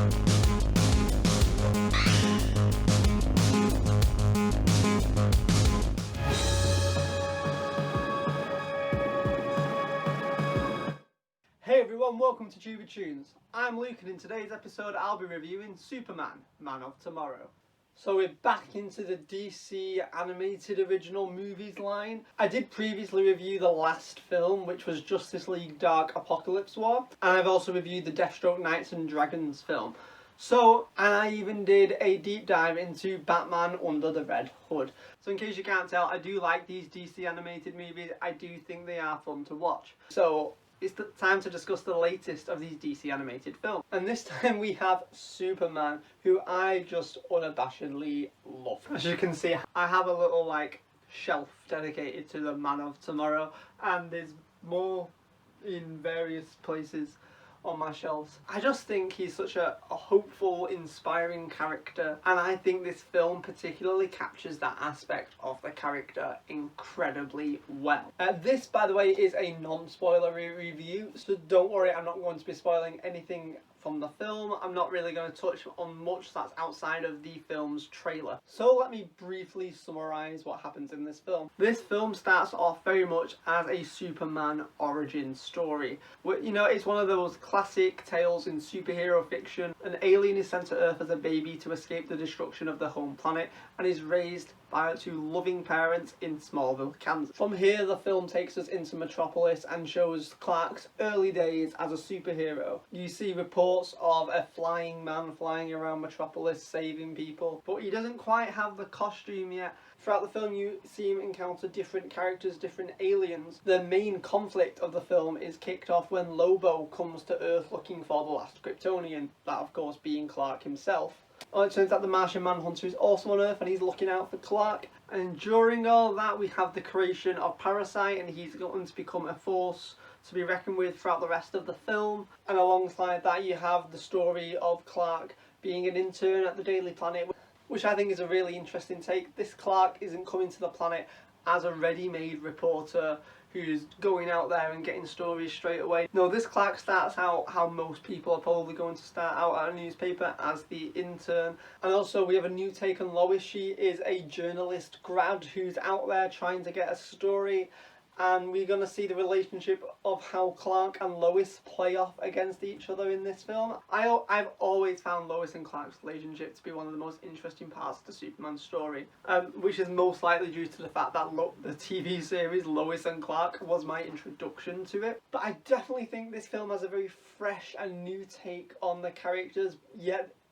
Hey everyone, welcome to Toons. I'm Luke and in today's episode I'll be reviewing Superman, Man of Tomorrow. So we're back into the DC animated original movies line. I did previously review the last film, which was Justice League Dark Apocalypse War, and I've also reviewed the Deathstroke Knights and Dragons film. And I even did a deep dive into Batman Under the Red Hood. So in case you can't tell, I do like these DC animated movies. I do think they are fun to watch. So it's the time to discuss the latest of these DC animated films. And this time we have Superman, who I just unabashedly love. As you can see, I have a little shelf dedicated to the Man of Tomorrow, and there's more in various places on my shelves. I just think he's such a hopeful, inspiring character, and I think this film particularly captures that aspect of the character incredibly well. This, by the way, is a non-spoiler review, so don't worry, I'm not going to be spoiling anything from the film. I'm not really going to touch on much that's outside of the film's trailer. So let me briefly summarise what happens in this film. This film starts off very much as a Superman origin story. It's one of those classic tales in superhero fiction. An alien is sent to Earth as a baby to escape the destruction of the home planet and is raised by two loving parents in Smallville, Kansas. From here, the film takes us into Metropolis and shows Clark's early days as a superhero. You see reports of a flying man flying around Metropolis saving people, but he doesn't quite have the costume yet. Throughout the film, you see him encounter different characters, different aliens. The main conflict of the film is kicked off when Lobo comes to Earth looking for the last Kryptonian, that of course being Clark himself. Well, it turns out the Martian Manhunter is also on Earth and he's looking out for Clark. And during all that, we have the creation of Parasite, and he's going to become a force to be reckoned with throughout the rest of the film. And alongside that, you have the story of Clark being an intern at the Daily Planet, which I think is a really interesting take. This Clark isn't coming to the planet as a ready-made reporter who's going out there and getting stories straight away. No, this Clark starts out how most people are probably going to start out at a newspaper, as the intern. And also we have a new take on Lois. She is a journalist grad who's out there trying to get a story, and we're going to see the relationship of how Clark and Lois play off against each other in this film. I've always found Lois and Clark's relationship to be one of the most interesting parts of the Superman story, which is most likely due to the fact that the TV series Lois and Clark was my introduction to it. But I definitely think this film has a very fresh and new take on the characters,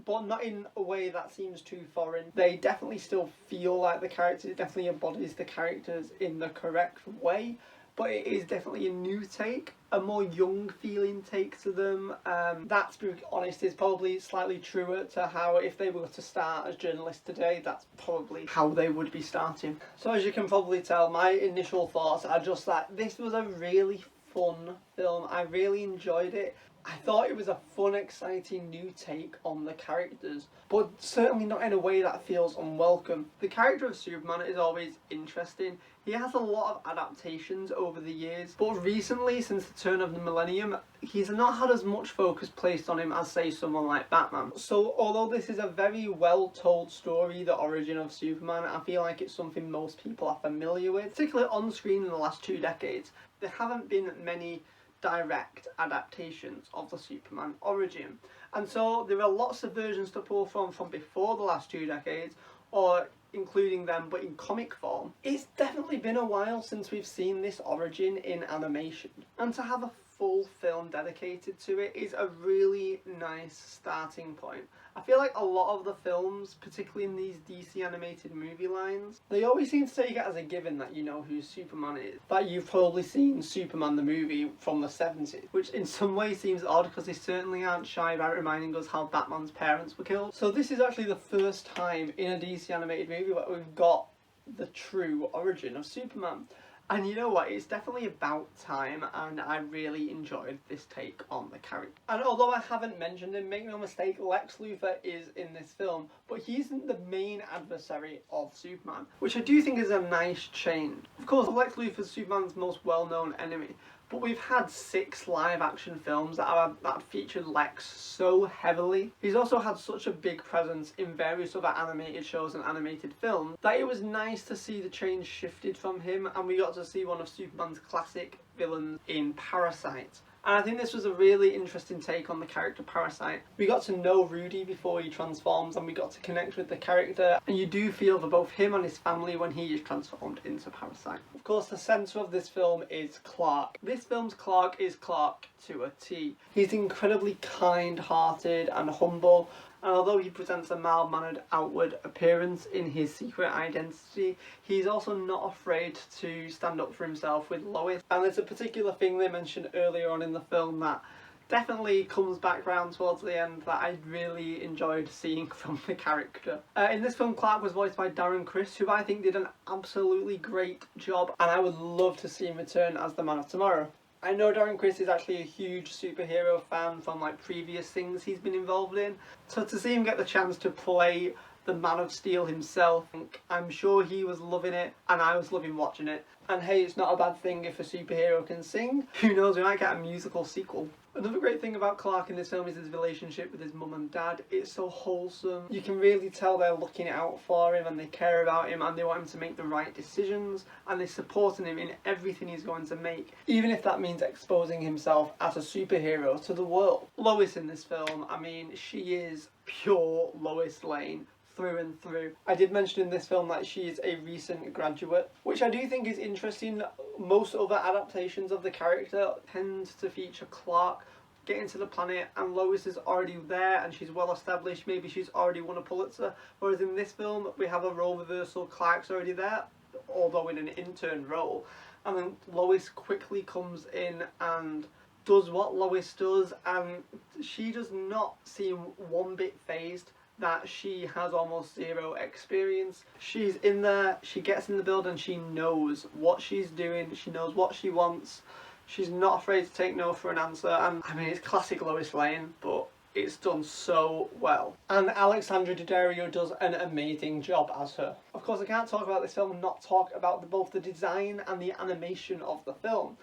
but not in a way that seems too foreign. They definitely still feel like the characters, it definitely embodies the characters in the correct way, but it is definitely a new take, a more young feeling take to them. That, to be honest, is probably slightly truer to how, if they were to start as journalists today, that's probably how they would be starting. So as you can probably tell, my initial thoughts are just that this was a really fun film. I really enjoyed it. I thought it was a fun, exciting new take on the characters, but certainly not in a way that feels unwelcome. The character of Superman is always interesting. He has a lot of adaptations over the years, but recently, since the turn of the millennium, he's not had as much focus placed on him as, say, someone like Batman. So although this is a very well told story, the origin of Superman, I feel like it's something most people are familiar with, particularly on screen in the last 2 decades. There haven't been many direct adaptations of the Superman origin, and so there are lots of versions to pull from before the last 2 decades, or including them but in comic form. It's definitely been a while since we've seen this origin in animation, and to have a full film dedicated to it is a really nice starting point. I feel like a lot of the films, particularly in these DC animated movie lines, they always seem to take it as a given that you know who Superman is. That you've probably seen Superman the movie from the 70s, which in some ways seems odd because they certainly aren't shy about reminding us how Batman's parents were killed. So this is actually the first time in a DC animated movie where we've got the true origin of Superman. And you know what, it's definitely about time, and I really enjoyed this take on the character. And although I haven't mentioned him, make no mistake, Lex Luthor is in this film, but he isn't the main adversary of Superman, which I do think is a nice change. Of course, Lex Luthor is Superman's most well-known enemy, but we've had 6 live action films that featured Lex so heavily. He's also had such a big presence in various other animated shows and animated films that it was nice to see the change shifted from him, and we got to see one of Superman's classic villains in Parasite. And I think this was a really interesting take on the character Parasite. We got to know Rudy before he transforms, and we got to connect with the character, and you do feel for both him and his family when he is transformed into Parasite. Of course, the centre of this film is Clark. This film's Clark is Clark to a T. He's incredibly kind-hearted and humble, and although he presents a mild-mannered outward appearance in his secret identity, he's also not afraid to stand up for himself with Lois. And there's a particular thing they mentioned earlier on in the film that definitely comes back round towards the end that I really enjoyed seeing from the character. In this film, Clark was voiced by Darren Criss, who I think did an absolutely great job, and I would love to see him return as the Man of Tomorrow. I know Darren Criss is actually a huge superhero fan from like previous things he's been involved in, so to see him get the chance to play the Man of Steel himself, I'm sure he was loving it and I was loving watching it. And hey, it's not a bad thing if a superhero can sing. Who knows, we might get a musical sequel. Another great thing about Clark in this film is his relationship with his mum and dad. It's so wholesome. You can really tell they're looking out for him and they care about him and they want him to make the right decisions, and they're supporting him in everything he's going to make, even if that means exposing himself as a superhero to the world. Lois in this film, I mean, she is pure Lois Lane through and through. I did mention in this film that she is a recent graduate, which I do think is interesting. Most other adaptations of the character tend to feature Clark getting to the planet and Lois is already there and she's well established, maybe she's already won a Pulitzer, whereas in this film we have a role reversal. Clark's already there, although in an intern role, and then Lois quickly comes in and does what Lois does, and she does not seem one bit phased that she has almost zero experience. She's in there, she gets in the building, she knows what she's doing, she knows what she wants, she's not afraid to take no for an answer, and I mean, it's classic Lois Lane, but it's done so well. And Alexandra Daddario does an amazing job as her. Of course, I can't talk about this film and not talk about both the design and the animation of the film.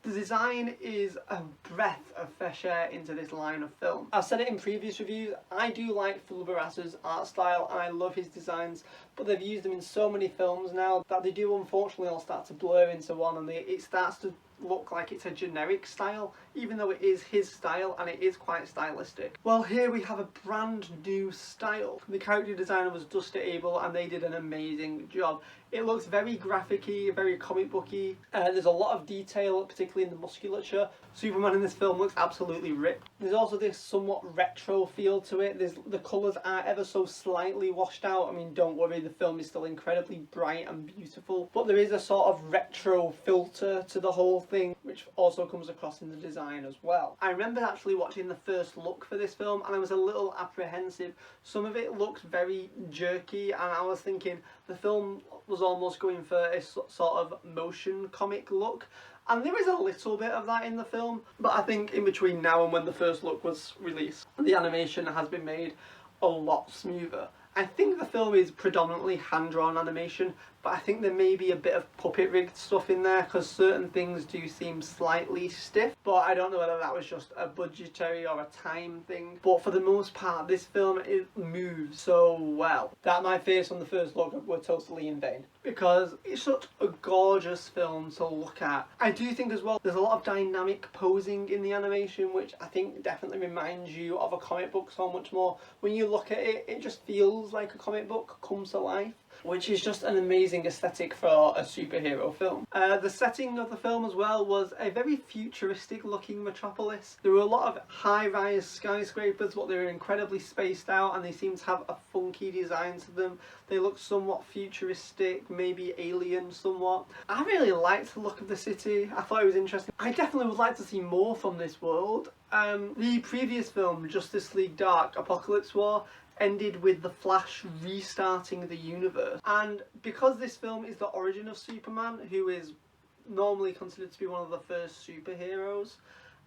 The design is a breath of fresh air into this line of film. I've said it in previous reviews, I do like Phil Barassa's art style and I love his designs, but they've used them in so many films now that they do unfortunately all start to blur into one, and it starts to look like it's a generic style, even though it is his style and it is quite stylistic. Well, here we have a brand new style. The character designer was Dusty Abel and they did an amazing job. It looks very graphic-y, very comic booky. There's a lot of detail, particularly in the musculature. Superman in this film looks absolutely ripped. There's also this somewhat retro feel to it. The colours are ever so slightly washed out. I mean, don't worry, the film is still incredibly bright and beautiful, but there is a sort of retro filter to the whole thing, which also comes across in the design as well. I remember actually watching the first look for this film and I was a little apprehensive. Some of it looked very jerky and I was thinking the film was almost going for a sort of motion comic look, and there is a little bit of that in the film, but I think in between now and when the first look was released, the animation has been made a lot smoother. I think the film is predominantly hand-drawn animation, but I think there may be a bit of puppet-rigged stuff in there because certain things do seem slightly stiff, but I don't know whether that was just a budgetary or a time thing. But for the most part, this film moves so well that my fears on the first look were totally in vain, because it's such a gorgeous film to look at. I do think as well there's a lot of dynamic posing in the animation, which I think definitely reminds you of a comic book so much more. When you look at it, it just feels like a comic book comes to life, which is just an amazing aesthetic for a superhero film. The setting of the film as well was a very futuristic looking metropolis. There were a lot of high-rise skyscrapers, but they were incredibly spaced out and they seemed to have a funky design to them. They looked somewhat futuristic, maybe alien somewhat. I really liked the look of the city. I thought it was interesting. I definitely would like to see more from this world. The previous film, Justice League Dark Apocalypse War, ended with the Flash restarting the universe, and because this film is the origin of Superman, who is normally considered to be one of the first superheroes,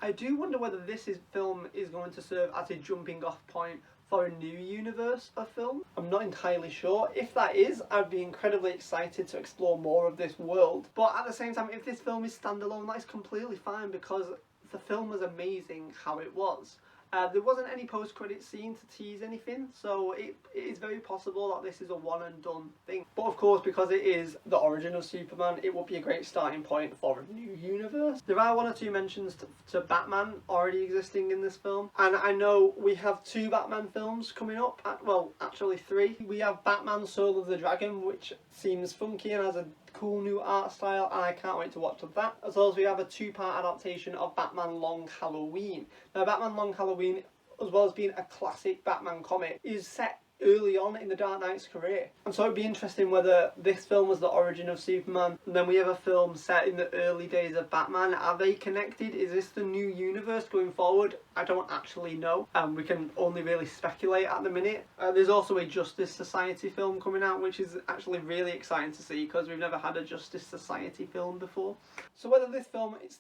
I do wonder whether this film is going to serve as a jumping off point for a new universe of film. I'm not entirely sure. If that is, I'd be incredibly excited to explore more of this world. But at the same time, if this film is standalone, that is completely fine because the film was amazing how it was. There wasn't any post-credit scene to tease anything, so it is very possible that this is a one and done thing. But of course, because it is the origin of Superman, it would be a great starting point for a new universe. There are one or two mentions to Batman already existing in this film, and I know we have 2 Batman films coming up, well actually 3. We have Batman Soul of the Dragon, which seems funky and has a cool new art style, and I can't wait to watch that. As well as we have a 2-part adaptation of Batman Long Halloween. Now Batman Long Halloween, as well as being a classic Batman comic, is set early on in the Dark Knight's career, and so it'd be interesting whether this film was the origin of Superman and then we have a film set in the early days of Batman. Are they connected? Is this the new universe going forward? I don't actually know, we can only really speculate at the minute. There's also a Justice Society film coming out, which is actually really exciting to see because we've never had a Justice Society film before. So whether this film is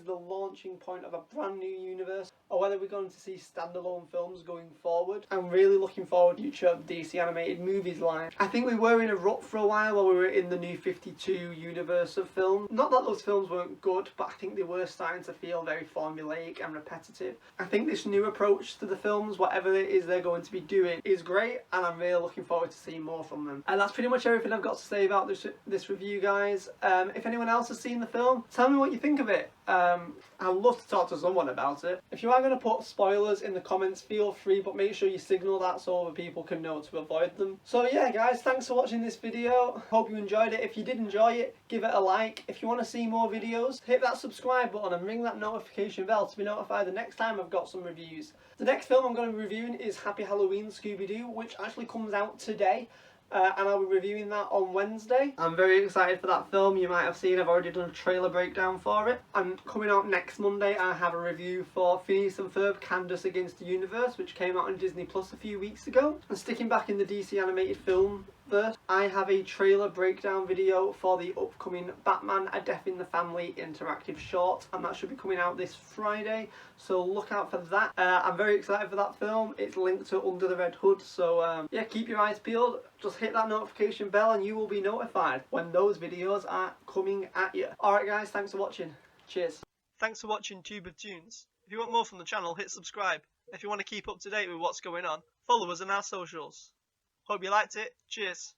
the launching point of a brand new universe, or whether we're going to see standalone films going forward, I'm really looking forward to the future of DC animated movies line. I think we were in a rut for a while we were in the New 52 universe of film. Not that those films weren't good, but I think they were starting to feel very formulaic and repetitive. I think this new approach to the films, whatever it is they're going to be doing, is great, and I'm really looking forward to seeing more from them. And that's pretty much everything I've got to say about this review, guys. If anyone else has seen the film, tell me what you think of it. I'd love to talk to someone about it. If you are going to put spoilers in the comments, feel free, but make sure you signal that so other people can know to avoid them. So yeah guys, thanks for watching this video. Hope you enjoyed it. If you did enjoy it, give it a like. If you want to see more videos, hit that subscribe button and ring that notification bell to be notified the next time I've got some reviews. The next film I'm going to be reviewing is Happy Halloween Scooby-Doo, which actually comes out today. And I'll be reviewing that on Wednesday. I'm very excited for that film. You might have seen I've already done a trailer breakdown for it. And coming out next Monday, I have a review for Phineas and Ferb Candace Against the Universe, which came out on Disney Plus a few weeks ago. And sticking back in the DC animated film verse, I have a trailer breakdown video for the upcoming Batman A Death in the Family interactive short, and that should be coming out this Friday, so look out for that. I'm very excited for that film. It's linked to Under the Red Hood, so yeah, keep your eyes peeled. Just hit that notification bell and you will be notified when those videos are coming at you. Alright guys, thanks for watching. Cheers. Thanks for watching Tube of Tunes. If you want more from the channel, hit subscribe. If you want to keep up to date with what's going on, follow us on our socials. Hope you liked it. Cheers.